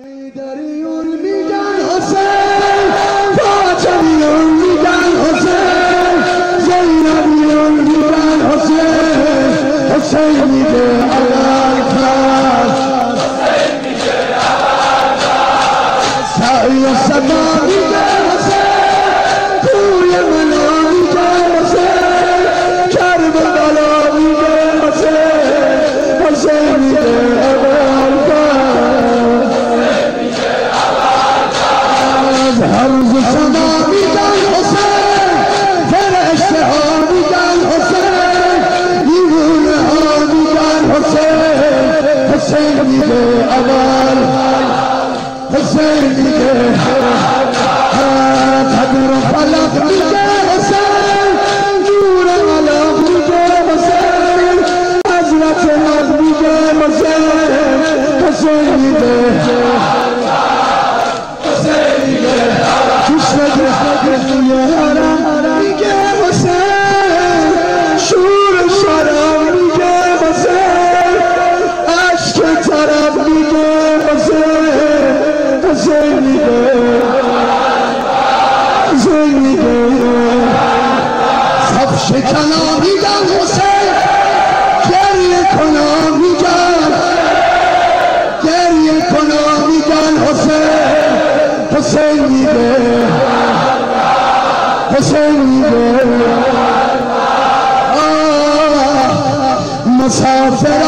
حیدریون میگن حسین، فاطمیون میگن حسین، زینبیون میگن حسین، حسین میگه اول فرد، حسین میگه اول فرد، سعی و سما میگه حسین، توی منا میگه حسین، کربلا میگه حسین، حسین میگه اول فرد، هرز سما میگن حسین، فرشته ها میگن حسین، دیوونه ها میگن حسین، حسین میگه اول، حسین میگه قدر و فلک میگه حسین، نور علق میگه حسین، حضرت حق میگه حسین، حسین میگه توی حرم میگه حسین، شور شرم میگه حسین، عشق طرب میگه حسین، حسین میگه حسین میگه صف شکنا میگن حسین، گریه کنا میگن، گریه کنا میگن حسین، حسین میگه حسین میگه مسافر